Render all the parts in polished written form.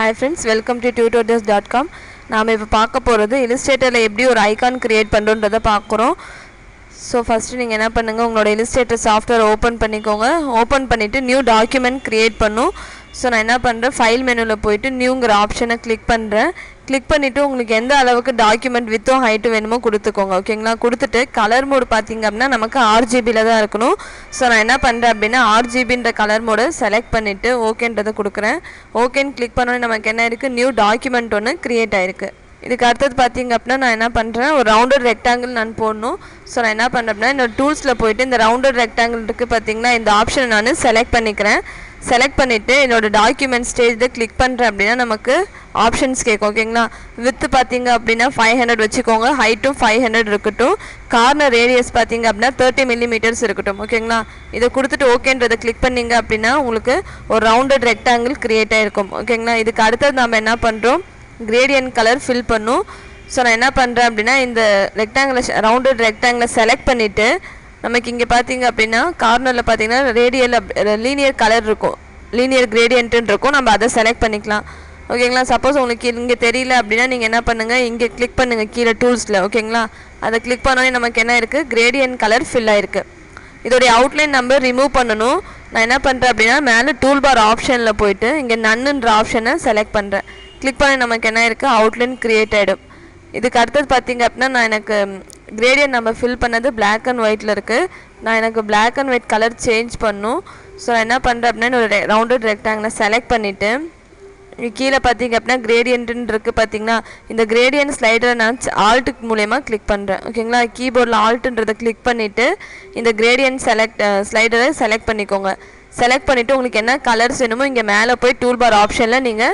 Hi friends, welcome to tutorials.com. நாம இப்ப பார்க்க போறது Illustratorல எப்படி ஒரு ஐகான் கிரியேட் பண்றோம்ன்றத பார்க்கறோம். So first நீங்க என்ன பண்ணுங்க, உங்களோட Illustrator சாஃப்ட்வேர் ஓபன் பண்ணிக்கோங்க. ஓபன் பண்ணிட்டு நியூ டாக்குமெண்ட் கிரியேட் பண்ணனும். So நான் என்ன பண்றேன், ஃபைல் மெனுல போய்ட்டு நியூங்கற ஆப்ஷனை கிளிக் பண்றேன். கிளிக் பண்ணிட்டு உங்களுக்கு எந்த அளவுக்கு டாக்குமெண்ட் வித்தோ ஹைட் வேணுமோ கொடுத்துக்கோங்க. ஓகேங்களா? கொடுத்துட்டு கலர் மோட் பாத்தீங்க அப்படினா நமக்கு RGB ல தான் இருக்கணும். சோ நான் என்ன பண்றேன் அப்படினா RGB ன்ற கலர் மோட செலக்ட் பண்ணிட்டு ஓகேன்றதை கொடுக்கிறேன். ஓகேன்னு கிளிக் பண்ணோனே நமக்கு என்ன இருக்கு, நியூ டாக்குமெண்ட் ஒன்னு கிரியேட் ஆயிருக்கு. இதுக்கு அடுத்து பாத்தீங்க அப்படினா நான் என்ன பண்றேன், ஒரு ரவுண்டட் ரெக்டாங்கிள் நான் போடணும். சோ நான் என்ன பண்றேன் அப்படினா இந்த டூல்ஸ்ல போய்ட்டு இந்த ரவுண்டட் ரெக்டாங்கிள் இருக்கு பாத்தீங்களா, இந்த ஆப்ஷனை நான் செலக்ட் பண்ணிக்கிறேன். செலக்ட் பண்ணிட்டு என்னோட டாக்குமெண்ட் ஸ்டேஜ்ல கிளிக் பண்றேன் அப்படினா நமக்கு ஆப்ஷன்ஸ் கேட்கும். ஓகேங்களா? வித் பாத்தீங்க அப்படினா 500 வெச்சுக்கோங்க, ஹைட்டும் 500 இருக்கட்டும், கார்னர் ரேடியஸ் பாத்தீங்க அப்படினா 30 mm இருக்கட்டும். ஓகேங்களா? இத கொடுத்துட்டு ஓகேன்றதை கிளிக் பண்ணீங்க அப்படினா உங்களுக்கு ஒரு ரவுண்டட் ரெக்டாங்கிள் கிரியேட் ஆயிருக்கும். ஓகேங்களா? இதுக்கு அடுத்து நாம என்ன பண்றோம், கிரேடியன்ட் கலர் ஃபில் பண்ணும். சோ நான் என்ன பண்றேன் அப்படினா இந்த ரெக்டாங்கிள் ரவுண்டட் ரெக்டாங்கிளை செலக்ட் பண்ணிட்டு நமக்கு இங்க பாத்தீங்க அப்படினா கார்னர்ல பாத்தீங்கன்னா ரேடியல் லீனியர் கலர் இருக்கும், லீனியர் கிரேடியன்ட்னு இருக்கும். நம்ம அதை செலக்ட் பண்ணிக்கலாம். ஓகேங்களா? சப்போஸ் உங்களுக்கு இங்க தெரியல அப்படினா நீங்க என்ன பண்ணுங்க, இங்க கிளிக் பண்ணுங்க கீழ டூல்ஸ்ல. ஓகேங்களா? அதை கிளிக் பண்ணோனே நமக்கு என்ன இருக்கு, கிரேடியன்ட் கலர் ஃபில் ஆயிருக்கு. இதோட அவுட்லைன் நம்ம ரிமூவ் பண்ணனும். நான் என்ன பண்றேன் அப்படினா மேல டூல் பார் ஆப்ஷன்ல போய்ட்டு இங்க நன்ன்ற ஆப்ஷனை செலக்ட் பண்றேன். கிளிக் பண்ணி நமக்கு என்ன இருக்கு, அவுட்லைன் கிரியேட் ஆயிடும். இதுக்கு அடுத்து பாத்தீங்க அப்படினா நான் எனக்கு கிரேடியன்ட் நம்ம ஃபில் பண்ணது black and whiteல இருக்கு. நான் எனக்கு black and white colour change பண்ணனும். சோ நான் என்ன பண்றேன் அப்படினா ஒரு ரவுண்டட் ரெக்டாங்கிளை செலக்ட் பண்ணிட்டு கீழ பாத்தீங்க அப்படினா கிரேடியன்ட்னு இருக்கு பாத்தீங்களா, இந்த கிரேடியன்ட் ஸ்லைடரை நான் ஆல்ட் மூலமா கிளிக் பண்றேன். ஓகேங்களா? கீபோர்ட்ல ஆல்ட்ன்றதை கிளிக் பண்ணிட்டு இந்த கிரேடியன்ட் ஸ்லைடரை செலக்ட் பண்ணிக்கோங்க. செலக்ட் பண்ணிட்டு உங்களுக்கு என்ன கலர்ஸ் வேணுமோ இங்க மேல போய் டூல் பார் ஆப்ஷன்ல நீங்க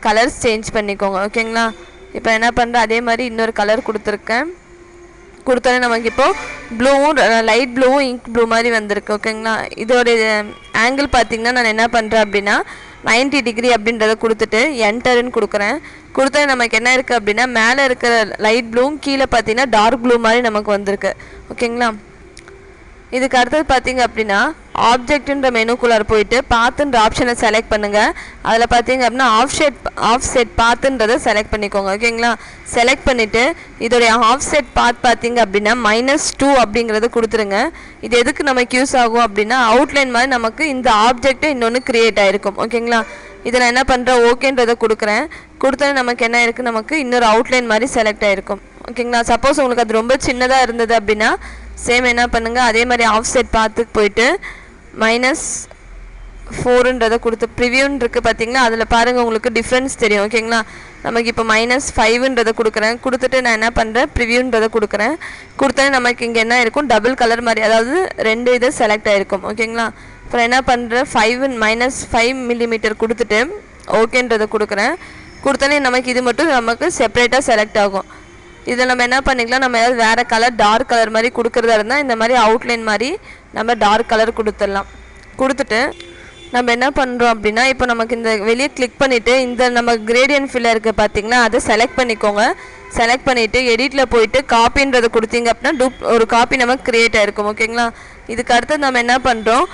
கலர்ஸ் சேஞ்ச் பண்ணிக்கோங்க. ஓகேங்களா? இப்போ என்ன பண்றேன், அதே மாதிரி இன்னொரு கலர் கொடுத்துருக்கேன். கொடுத்தோன்னே நமக்கு இப்போ ப்ளூவும் லைட் ப்ளூவும் இங்க் ப்ளூ மாதிரி வந்திருக்கு. ஓகேங்களா? இதோட ஆங்கிள் பார்த்தீங்கன்னா நான் என்ன பண்ணுறேன் அப்படின்னா 90 டிகிரி அப்படின்றத கொடுத்துட்டு என்டர்ன்னு கொடுக்குறேன். கொடுத்தா நமக்கு என்ன இருக்குது அப்படின்னா மேலே இருக்கிற லைட் ப்ளூவும் கீழே பார்த்தீங்கன்னா டார்க் ப்ளூ மாதிரி நமக்கு வந்திருக்கு. ஓகேங்களா? இதுக்கு அடுத்தது பார்த்தீங்க அப்படின்னா ஆப்ஜெக்ட்ன்ற மெனுக்குள்ளார போயிட்டு பாத்துன்ற ஆப்ஷனை செலக்ட் பண்ணுங்க. அதில் பார்த்தீங்க அப்படின்னா ஆஃப்செட் பாத்துன்றதை செலக்ட் பண்ணிக்கோங்க. ஓகேங்களா? செலக்ட் பண்ணிட்டு இதோடைய ஆஃப்செட் பாத் பார்த்தீங்க அப்படின்னா -2 அப்படிங்கிறத கொடுத்துருங்க. இது எதுக்கு நமக்கு யூஸ் ஆகும் அப்படின்னா அவுட்லைன் மாதிரி நமக்கு இந்த ஆப்ஜெக்டை இன்னொன்று கிரியேட் ஆயிருக்கும். ஓகேங்களா? இதை நான் என்ன பண்ணுறேன், ஓகேன்றதை கொடுக்குறேன். கொடுத்தோன்னே நமக்கு என்ன இருக்குது, நமக்கு இன்னொரு அவுட்லைன் மாதிரி செலக்ட் ஆயிருக்கும். ஓகேங்களா? சப்போஸ் உங்களுக்கு அது ரொம்ப சின்னதாக இருந்தது அப்படின்னா சேம் என்ன பண்ணுங்க, அதே மாதிரி ஆஃப்செட் பார்த்துக்கு போயிட்டு -4ன்றதை கொடுத்து ப்ரிவியூன்னு இருக்குது பார்த்தீங்களா, அதில் பாருங்கள் உங்களுக்கு டிஃப்ரென்ஸ் தெரியும். ஓகேங்களா? நமக்கு இப்போ -5ன்றதை கொடுக்குறேன். கொடுத்துட்டு நான் என்ன பண்ணுறேன், ப்ரிவியூன்றதை கொடுக்குறேன். கொடுத்தோன்னே நமக்கு இங்கே என்ன இருக்கும், டபுள் கலர் மாதிரி, அதாவது 2 இது செலக்ட் ஆகிருக்கும். ஓகேங்களா? அப்புறம் என்ன பண்ணுறேன், -5 mm கொடுத்துட்டு ஓகேன்றதை கொடுக்குறேன். கொடுத்தோன்னே நமக்கு இது மட்டும் நமக்கு செப்பரேட்டாக செலக்ட் ஆகும். இதில் நம்ம என்ன பண்ணிக்கலாம், நம்ம ஏதாவது வேறு கலர் டார்க் கலர் மாதிரி கொடுக்குறதா இருந்தால் இந்த மாதிரி அவுட்லைன் மாதிரி நம்ம டார்க் கலர் கொடுத்துடலாம். கொடுத்துட்டு நம்ம என்ன பண்ணுறோம் அப்படின்னா இப்போ நமக்கு இந்த வெளியே கிளிக் பண்ணிவிட்டு இந்த நம்ம கிரேடியன்ட் ஃபில்லர் இருக்குது பார்த்தீங்களா, அதை செலக்ட் பண்ணிக்கோங்க. செலக்ட் பண்ணிவிட்டு எடிட்டில் போயிட்டு காப்பின்றதை கொடுத்தீங்க அப்படின்னா ஒரு காப்பி நமக்கு க்ரியேட் ஆகிருக்கும். ஓகேங்களா? இதுக்கு அடுத்து நம்ம என்ன பண்ணுறோம்,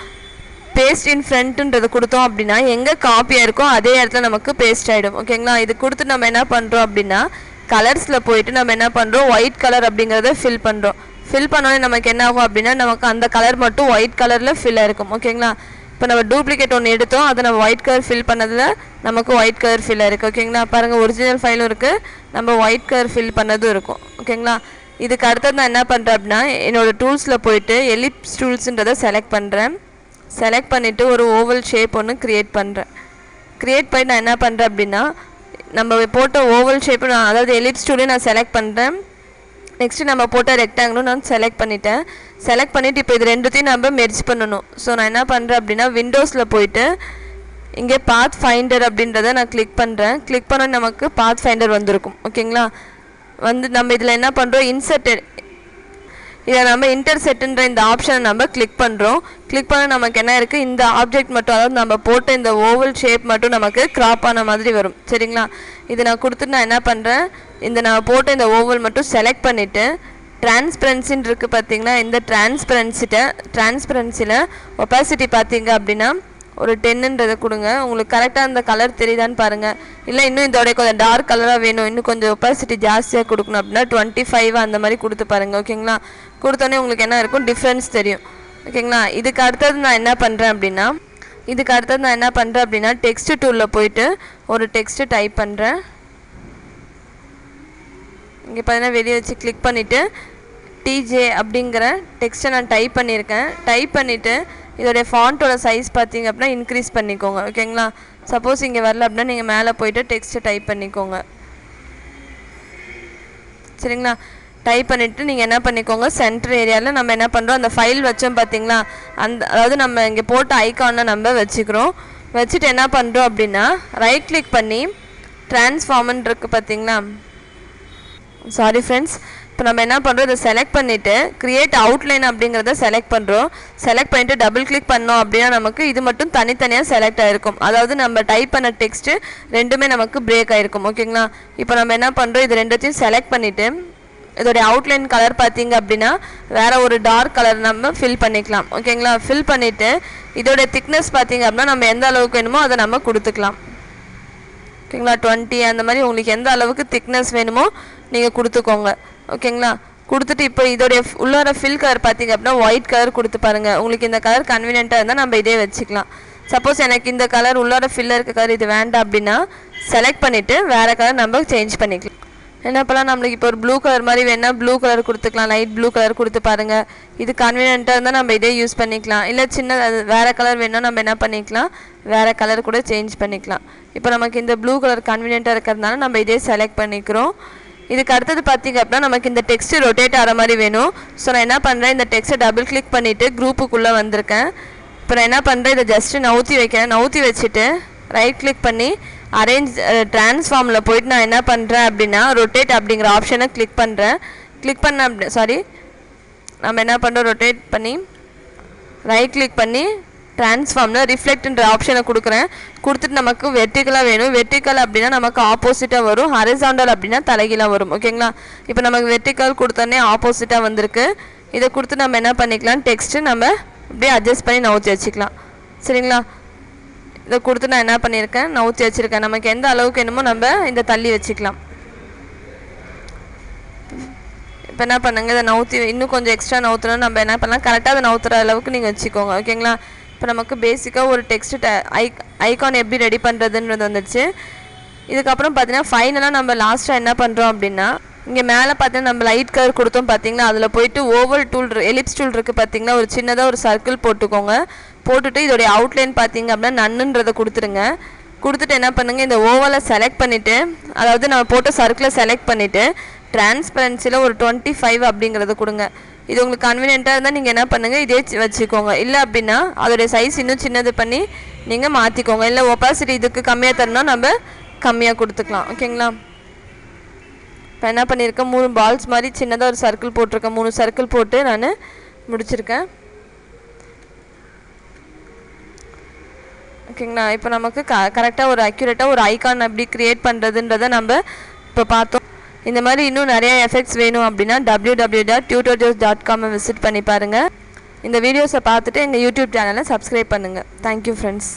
பேஸ்ட் இன் ஃப்ரண்ட்ன்றதை கொடுத்தோம் அப்படின்னா எங்கே காப்பியாக இருக்கோ அதே இடத்துல நமக்கு பேஸ்ட் ஆகிடும். ஓகேங்களா? இது கொடுத்து நம்ம என்ன பண்ணுறோம் அப்படின்னா கலர்ஸில் போயிட்டு நம்ம என்ன பண்ணுறோம், ஒயிட் கலர் அப்படிங்கிறத ஃபில் பண்ணுறோம். ஃபில் பண்ணோன்னே நமக்கு என்ன ஆகும் அப்படின்னா நமக்கு அந்த கலர் மட்டும் ஒயிட் கலரில் ஃபில் ஆயிருக்கும். ஓகேங்களா? இப்போ நம்ம டூப்ளிகேட் ஒன்று எடுத்தோம், அதை நம்ம ஒயிட் கலர் ஃபில் பண்ணதில் நமக்கு ஒயிட் கலர் ஃபில் ஆயிருக்கு. ஓகேங்களா? பாருங்கள், ஒரிஜினல் ஃபைலும் இருக்குது, நம்ம ஒயிட் கலர் ஃபில் பண்ணதும் இருக்கும். ஓகேங்களா? இதுக்கு அடுத்தது நான் என்ன பண்ணுறேன் அப்படின்னா என்னோடய டூல்ஸில் போயிட்டு எலிப்ஸ் டூல்ஸுன்றதை செலக்ட் பண்ணுறேன். செலக்ட் பண்ணிவிட்டு ஒரு ஓவல் ஷேப் ஒன்று க்ரியேட் பண்ணுறேன். க்ரியேட் பண்ணி நான் என்ன பண்ணுறேன் அப்படின்னா நம்ம போட்ட ஓவல் ஷேப்பு நான், அதாவது எலிப்ஸ் டூலையும் நான் செலக்ட் பண்ணுறேன். நெக்ஸ்ட்டு நம்ம போட்ட ரெக்டாங்கிளும் நான் செலக்ட் பண்ணிட்டேன். செலக்ட் பண்ணிவிட்டு இப்போ இது ரெண்டுத்தையும் நம்ம மெர்ஜ் பண்ணணும். ஸோ நான் என்ன பண்ணுறேன் அப்படின்னா விண்டோஸில் போயிட்டு இங்கே பாத் ஃபைண்டர் அப்படின்றத நான் கிளிக் பண்ணுறேன். கிளிக் பண்ண நமக்கு பாத் ஃபைண்டர் வந்திருக்கும். ஓகேங்களா? வந்து நம்ம இதில் என்ன பண்ணுறோம், இதை நம்ம இன்டர்செக்ட்ன்ற இந்த ஆப்ஷனை நம்ம கிளிக் பண்ணுறோம். கிளிக் பண்ண நமக்கு என்ன இருக்குது, இந்த ஆப்ஜெக்ட் மட்டும், அதாவது நம்ம போட்ட இந்த ஓவல் ஷேப் மட்டும் நமக்கு கிராப் ஆன மாதிரி வரும். சரிங்களா? இதை நான் கொடுத்துட்டு நான் என்ன பண்ணுறேன், இந்த நான் போட்ட இந்த ஓவல் மட்டும் செலக்ட் பண்ணிவிட்டு டிரான்ஸ்பரன்சின்னு இருக்குது பார்த்தீங்கன்னா, இந்த டிரான்ஸ்பரன்சியில் ஒப்பாசிட்டி பார்த்தீங்க அப்படின்னா ஒரு 10ன்றதை கொடுங்க. உங்களுக்கு கரெக்டாக அந்த கலர் தெரியுதான்னு பாருங்கள். இல்லை இன்னும் இதோடைய கொஞ்சம் டார்க் கலராக வேணும், இன்னும் கொஞ்சம் ஒப்பாசிட்டி ஜாஸ்தியாக கொடுக்கணும் அப்படின்னா 25 அந்த மாதிரி கொடுத்து பாருங்கள். ஓகேங்களா? கொடுத்தோன்னே உங்களுக்கு என்ன இருக்கும், டிஃப்ரென்ஸ் தெரியும். ஓகேங்களா? இதுக்கு அடுத்தது நான் என்ன பண்ணுறேன் அப்படின்னா டெக்ஸ்ட் டூலில் போயிட்டு ஒரு டெக்ஸ்ட்டு டைப் பண்ணுறேன். இங்கே பார்த்தீங்கன்னா வெளியே வச்சு கிளிக் பண்ணிவிட்டு டிஜே அப்படிங்கிற டெக்ஸ்ட்டை நான் டைப் பண்ணியிருக்கேன். டைப் பண்ணிவிட்டு இதோடைய ஃபாண்ட்டோட சைஸ் பார்த்தீங்க அப்படின்னா இன்க்ரீஸ் பண்ணிக்கோங்க. ஓகேங்களா? சப்போஸ் இங்கே வரல அப்படின்னா நீங்கள் மேலே போய்ட்டு டெக்ஸ்ட்டை டைப் பண்ணிக்கோங்க. சரிங்களா? டைப் பண்ணிவிட்டு நீங்கள் என்ன பண்ணிக்கோங்க, சென்டர் ஏரியாவில் நம்ம என்ன பண்ணுறோம், அந்த ஃபைல் வச்சோம் பார்த்தீங்களா, அதாவது நம்ம இங்கே போட்ட ஐக்கானை நம்ம வச்சுக்கிறோம். வச்சுட்டு என்ன பண்ணுறோம் அப்படின்னா ரைட் கிளிக் பண்ணி ட்ரான்ஸ்ஃபார்ம்னு இருக்குது பார்த்தீங்களா. சாரி ஃப்ரெண்ட்ஸ், இப்போ நம்ம என்ன பண்ணுறோம், இதை செலக்ட் பண்ணிவிட்டு க்ரியேட் அவுட்லைன் அப்படிங்கிறத செலக்ட் பண்ணுறோம். செலக்ட் பண்ணிவிட்டு டபுள் கிளிக் பண்ணோம் அப்படின்னா நமக்கு இது மட்டும் தனித்தனியாக செலக்ட் ஆகிருக்கும். அதாவது நம்ம டைப் பண்ண டெக்ஸ்ட்டு ரெண்டுமே நமக்கு பிரேக் ஆகிருக்கும். ஓகேங்களா? இப்போ நம்ம என்ன பண்ணுறோம், இது ரெண்டுத்தையும் செலக்ட் பண்ணிவிட்டு இதோடைய அவுட்லைன் கலர் பார்த்தீங்க அப்படின்னா வேறு ஒரு டார்க் கலர் நம்ம ஃபில் பண்ணிக்கலாம். ஓகேங்களா? ஃபில் பண்ணிவிட்டு இதோடைய திக்னஸ் பார்த்தீங்க அப்படின்னா நம்ம எந்த அளவுக்கு வேணுமோ அதை நம்ம கொடுத்துக்கலாம். ஓகேங்களா? 20 அந்த மாதிரி உங்களுக்கு எந்த அளவுக்கு திக்னஸ் வேணுமோ நீங்கள் கொடுத்துக்கோங்க. ஓகேங்களா? கொடுத்துட்டு இப்போ இதோடைய உள்ளார ஃபில் கலர் பார்த்தீங்க அப்படின்னா ஒயிட் கலர் கொடுத்து பாருங்கள். உங்களுக்கு இந்த கலர் கன்வீனியண்ட்டாக இருந்தால் நம்ம இதே வச்சுக்கலாம். சப்போஸ் எனக்கு இந்த கலர் உள்ளார ஃபில்ல இருக்க கலர் இது வேண்டாம் அப்படின்னா செலக்ட் பண்ணிவிட்டு வேறு கலர் நம்ம சேஞ்ச் பண்ணிக்கலாம். என்ன பண்ணலாம், நம்மளுக்கு இப்போ ஒரு ப்ளூ கலர் மாதிரி வேணால் ப்ளூ கலர் கொடுத்துக்கலாம், லைட் ப்ளூ கலர் கொடுத்து பாருங்கள். இது கன்வீனியண்ட்டாக இருந்தால் நம்ம இதே யூஸ் பண்ணிக்கலாம். இல்லை சின்ன வேறு கலர் வேணால் நம்ம என்ன பண்ணிக்கலாம், வேறு கலர் கூட சேஞ்ச் பண்ணிக்கலாம். இப்போ நமக்கு இந்த ப்ளூ கலர் கன்வீனியண்ட்டாக இருக்கிறதுனால நம்ம இதே செலக்ட் பண்ணிக்கிறோம். இதுக்கு அடுத்தது பார்த்திங்க அப்படின்னா நமக்கு இந்த டெக்ஸ்ட்டு ரொட்டேட் ஆகிற மாதிரி வேணும். ஸோ நான் என்ன பண்ணுறேன், இந்த டெக்ஸ்ட்டை டபுள் கிளிக் பண்ணிவிட்டு குரூப்புக்குள்ளே வந்திருக்கேன். இப்போ நான் என்ன பண்ணுறேன், இதை ஜஸ்ட்டு நவுத்தி வைக்கிறேன். நவுத்தி வச்சுட்டு ரைட் கிளிக் பண்ணி அரேஞ்ச் ட்ரான்ஸ்ஃபார்மில் போயிட்டு நான் என்ன பண்ணுறேன் அப்படின்னா ரொட்டேட் அப்படிங்கிற ஆப்ஷனை கிளிக் பண்ணுறேன். கிளிக் பண்ண நம்ம என்ன பண்ணுறோம், ரொட்டேட் பண்ணி ரைட் கிளிக் பண்ணி ட்ரான்ஸ்ஃபார்மில் ரிஃப்ளெக்ட்ன்ற ஆப்ஷனை கொடுக்குறேன். கொடுத்துட்டு நமக்கு வெர்டிக்கலாக வேணும். வெர்டிக்கல் அப்படின்னா நமக்கு ஆப்போசிட்டாக வரும், ஹரிசாண்டல் அப்படின்னா தலைகீழாக வரும். ஓகேங்களா? இப்போ நமக்கு வெர்டிக்கல் கொடுத்தோன்னே ஆப்போசிட்டாக வந்திருக்கு. இதை கொடுத்து நம்ம என்ன பண்ணிக்கலாம், டெக்ஸ்ட்டு நம்ம அப்படியே அட்ஜஸ்ட் பண்ணி நவுத்தி வச்சுக்கலாம். சரிங்களா? இதை கொடுத்து நான் என்ன பண்ணியிருக்கேன், நவுத்தி வச்சுருக்கேன். நமக்கு எந்த அளவுக்கு வேணுமோ நம்ம இந்த தள்ளி வச்சுக்கலாம். இப்போ என்ன பண்ணுங்க, இதை நவுத்தி இன்னும் கொஞ்சம் எக்ஸ்ட்ரா நவுத்தணும். நம்ம என்ன பண்ணலாம், கரெக்டாக அதை நவுத்துற அளவுக்கு நீங்கள் வச்சுக்கோங்க. ஓகேங்களா? இப்போ நமக்கு பேசிக்காக ஒரு டெக்ஸ்ட்டு ஐகான் எப்படி ரெடி பண்ணுறதுன்றது வந்துடுச்சு. இதுக்கப்புறம் பார்த்தீங்கன்னா ஃபைனலாக நம்ம லாஸ்ட்டாக என்ன பண்ணுறோம் அப்படின்னா இங்கே மேலே பார்த்தீங்கன்னா நம்ம லைட் கலர் கொடுத்தோம் பார்த்தீங்களா, அதில் போய்ட்டு ஓவல் டூல் எலிப்ஸ் டூல் இருக்குது பார்த்தீங்கன்னா, ஒரு சின்னதாக ஒரு சர்க்கிள் போட்டுக்கோங்க. போட்டுட்டு இதோடைய அவுட்லைன் பார்த்தீங்க அப்படின்னா நன்னுன்றதை கொடுத்துருங்க. கொடுத்துட்டு என்ன பண்ணுங்கள், இந்த ஓவலை செலக்ட் பண்ணிவிட்டு அதாவது நம்ம போட்ட சர்க்கிளை செலக்ட் பண்ணிவிட்டு டிரான்ஸ்பரன்சியில் ஒரு 25 அப்படிங்கிறத கொடுங்க. இது உங்களுக்கு கன்வீனியண்ட்டாக இருந்தால் நீங்கள் என்ன பண்ணுங்கள், இதே வச்சுக்கோங்க. இல்லை அப்படின்னா அதோடைய சைஸ் இன்னும் சின்னது பண்ணி நீங்கள் மாற்றிக்கோங்க. இல்லை ஒப்பாசிட்டி இதுக்கு கம்மியாக தரணும்னா நம்ம கம்மியாக கொடுத்துக்கலாம். ஓகேங்களா? இப்போ என்ன பண்ணியிருக்கேன், 3 பால்ஸ் மாதிரி சின்னதாக ஒரு சர்க்கிள் போட்டிருக்கேன். 3 சர்க்கிள் போட்டு நான் முடிச்சிருக்கேன். ஓகேங்களா? இப்போ நமக்கு கரெக்டாக ஒரு அக்யூரேட்டாக ஒரு ஐகான் எப்படி க்ரியேட் பண்ணுறதுன்றதை நம்ம இப்போ பார்த்தோம். இந்த மாதிரி இன்னும் நிறைய எஃபெக்ட்ஸ் வேணும் அப்படின்னா www.tutorials.com விசிட் பண்ணி பாருங்கள். இந்த வீடியோஸை பார்த்துட்டு எங்கள் யூடியூப் சேனலை சப்ஸ்கிரைப் பண்ணுங்கள். Thank you friends.